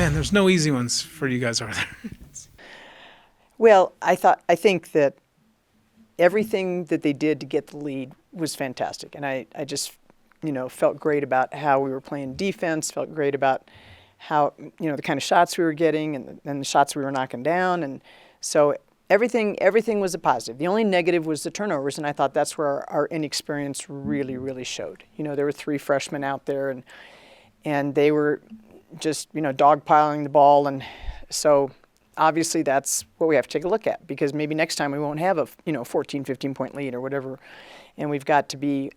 man, there's no easy ones for you guys, are there? Well, I think that everything that they did to get the lead was fantastic. And I just, felt great about how we were playing defense, felt great about how, the kind of shots we were getting and the shots we were knocking down. And so everything was a positive. The only negative was the turnovers, and I thought that's where our inexperience really, really showed. There were 3 freshmen out there, and they were just, dogpiling the ball. And so obviously that's what we have to take a look at, because maybe next time we won't have a 14, 15-point lead or whatever, and we've got to be,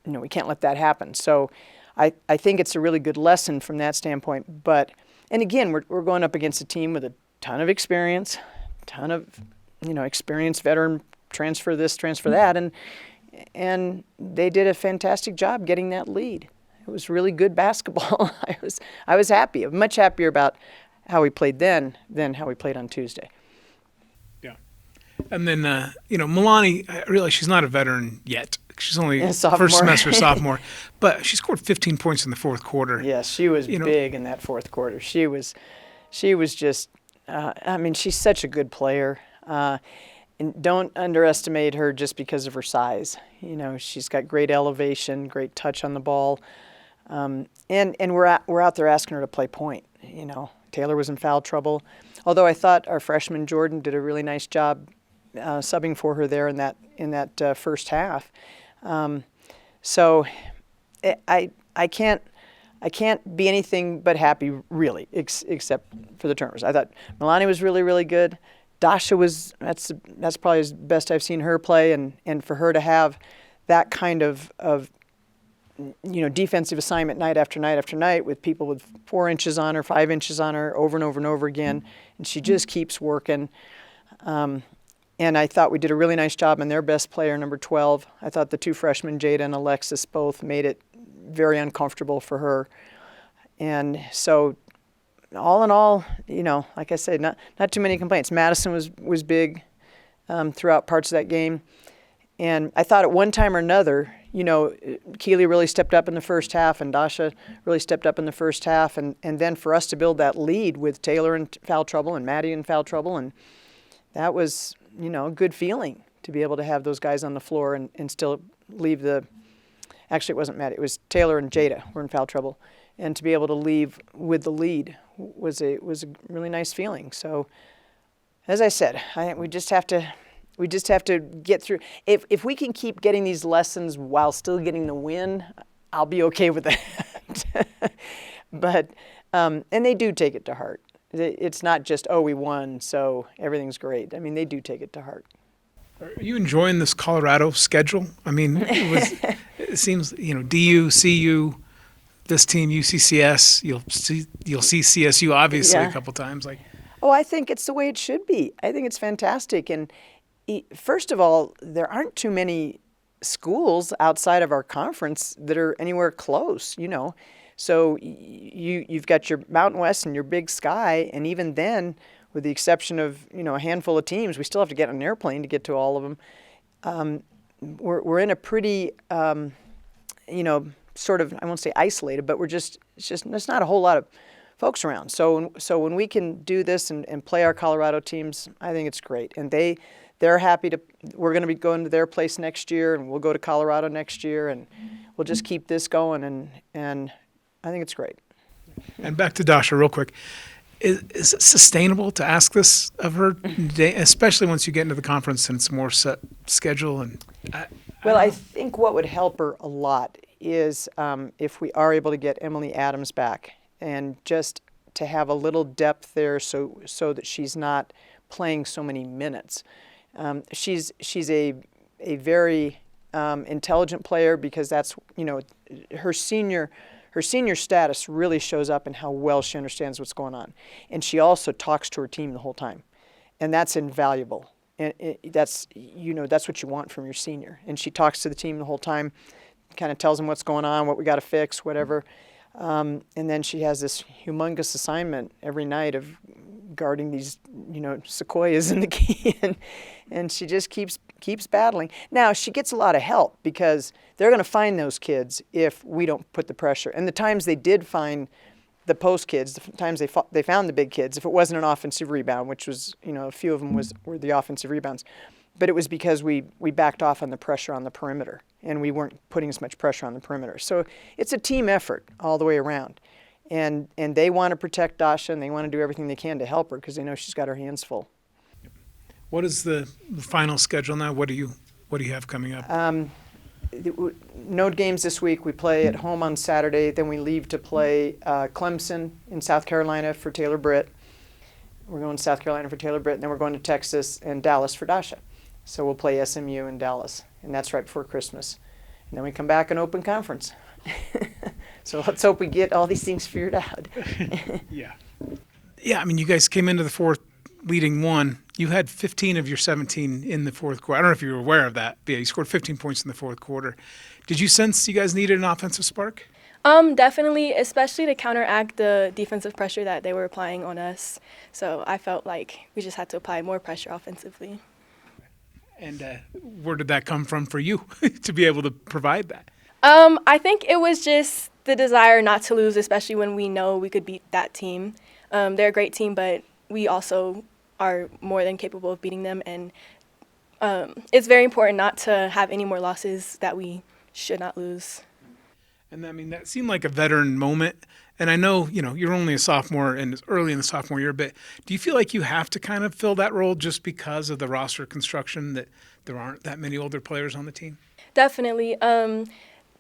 we can't let that happen. So I think it's a really good lesson from that standpoint. And again, we're going up against a team with a ton of experience, ton of experienced veteran, transfer this, transfer that, and they did a fantastic job getting that lead. It was really good basketball. I was happy. I'm much happier about how we played then than how we played on Tuesday. Yeah. And then, Milani, I realize she's not a veteran yet. She's only first semester sophomore, but she scored 15 points in the fourth quarter. Yes, she was big in that fourth quarter. She was just, she's such a good player. And don't underestimate her just because of her size. She's got great elevation, great touch on the ball. And we're out there asking her to play point. Taylor was in foul trouble. Although I thought our freshman Jordan did a really nice job subbing for her there in that first half. So I can't be anything but happy, really, except for the turnovers. I thought Milani was really, really good. Dasha that's probably the best I've seen her play, and for her to have that kind of defensive assignment night after night after night with people with 4 inches on her, 5 inches on her, over and over and over again, and she just keeps working. And I thought we did a really nice job on their best player, number 12. I thought the 2 freshmen, Jada and Alexis, both made it very uncomfortable for her. And so all in all, like I said, not too many complaints. Madison was big throughout parts of that game. And I thought at one time or another, Keely really stepped up in the first half, and Dasha really stepped up in the first half. And then for us to build that lead with Taylor in foul trouble and Maddie in foul trouble, and that was, a good feeling to be able to have those guys on the floor and still leave actually it wasn't Maddie, it was Taylor and Jada were in foul trouble. And to be able to leave with the lead was a really nice feeling. So, as I said, we just have to get through. If we can keep getting these lessons while still getting the win, I'll be okay with that. But and they do take it to heart. It's not just, we won, so everything's great. They do take it to heart. Are you enjoying this Colorado schedule? It seems, DU, CU, this team, UCCS, you'll see CSU obviously a couple times. I think it's the way it should be. I think it's fantastic. And first of all, there aren't too many schools outside of our conference that are anywhere close, So you've got your Mountain West and your Big Sky, and even then, with the exception of a handful of teams, we still have to get on an airplane to get to all of them. We're in a pretty sort of, I won't say isolated, but there's not a whole lot of folks around. So when we can do this and play our Colorado teams, I think it's great. And they're happy we're going to be going to their place next year, and we'll go to Colorado next year, and we'll just keep this going, and I think it's great. And back to Dasha real quick. Is it sustainable to ask this of her, especially once you get into the conference and it's a more set schedule? I think what would help her a lot is if we are able to get Emily Adams back, and just to have a little depth there so that she's not playing so many minutes. She's a very intelligent player, because that's, her senior status really shows up in how well she understands what's going on. And she also talks to her team the whole time. And that's invaluable. And that's what you want from your senior. And she talks to the team the whole time, kind of tells them what's going on, what we got to fix, whatever. And then she has this humongous assignment every night of guarding these, sequoias in the key. And she just keeps battling. Now, she gets a lot of help, because they're going to find those kids if we don't put the pressure. And the times they did find the post kids, the times they found the big kids, if it wasn't an offensive rebound, which was, a few of them were the offensive rebounds, but it was because we backed off on the pressure on the perimeter, and we weren't putting as much pressure on the perimeter. So it's a team effort all the way around. And they want to protect Dasha, and they want to do everything they can to help her because they know she's got her hands full. What is the final schedule now? What do you have coming up? No games this week. We play at home on Saturday. Then we leave to play Clemson in South Carolina for Taylor Britt. We're going to South Carolina for Taylor Britt, and then we're going to Texas and Dallas for Dasha. So we'll play SMU in Dallas, and that's right before Christmas. And then we come back and open conference. So let's hope we get all these things figured out. Yeah. I mean, you guys came into the fourth leading one. You had 15 of your 17 in the fourth quarter. I don't know if you were aware of that, but yeah, you scored 15 points in the fourth quarter. Did you sense you guys needed an offensive spark? Definitely, especially to counteract the defensive pressure that they were applying on us. So I felt like we just had to apply more pressure offensively. And where did that come from for you to be able to provide that? I think it was just the desire not to lose, especially when we know we could beat that team. They're a great team, but we also are more than capable of beating them. And it's very important not to have any more losses that we should not lose. And I mean, that seemed like a veteran moment. And I know, you're only a sophomore and it's early in the sophomore year, but do you feel like you have to kind of fill that role just because of the roster construction, that there aren't that many older players on the team? Definitely.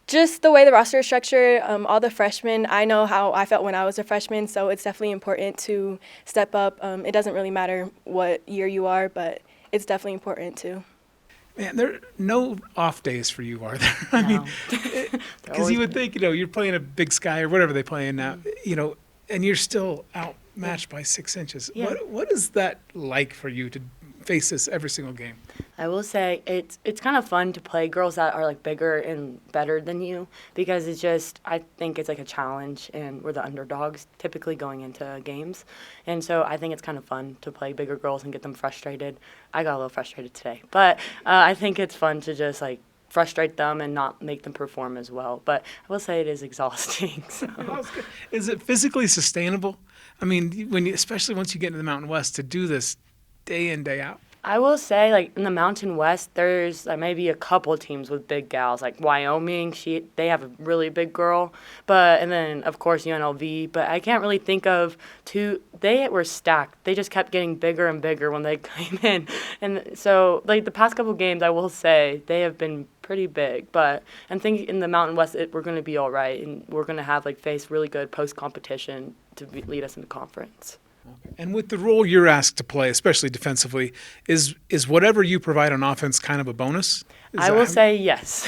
Just the way the roster is structured, all the freshmen, I know how I felt when I was a freshman, so it's definitely important to step up. It doesn't really matter what year you are, but it's definitely important too. Man, there are no off days for you, are there? I mean, because you would think, you're playing a Big Sky or whatever they play in now, and you're still outmatched by 6 inches. Yeah. What is that like for you to face this every single game? I will say it's kind of fun to play girls that are like bigger and better than you, because I think it's like a challenge, and we're the underdogs typically going into games. And so I think it's kind of fun to play bigger girls and get them frustrated. I got a little frustrated today, but I think it's fun to just like frustrate them and not make them perform as well. But I will say it is exhausting. So. Is it physically sustainable? I mean, especially once you get into the Mountain West, to do this day in, day out? I will say, like, in the Mountain West, there's maybe a couple teams with big gals. Like Wyoming, they have a really big girl. And then, of course, UNLV. But I can't really think of two. They were stacked. They just kept getting bigger and bigger when they came in. And so, like, the past couple games, I will say, they have been pretty big. But I think in the Mountain West, we're going to be all right. And we're going to have, face really good post-competition to lead us in the conference. And with the role you're asked to play, especially defensively, is whatever you provide on offense kind of a bonus? I will say yes.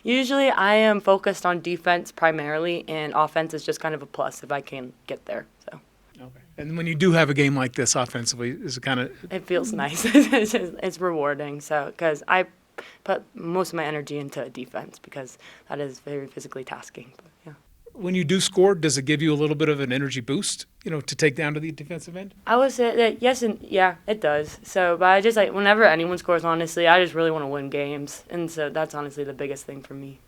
Usually I am focused on defense primarily, and offense is just kind of a plus if I can get there. So. Okay. And when you do have a game like this offensively, is it kind of... It feels nice. It's rewarding. So, because I put most of my energy into defense, because that is very physically tasking. But, yeah. When you do score, does it give you a little bit of an energy boost, to take down to the defensive end? I would say that yes, and yeah, it does. So, but I just whenever anyone scores, honestly, I just really want to win games, and so that's honestly the biggest thing for me.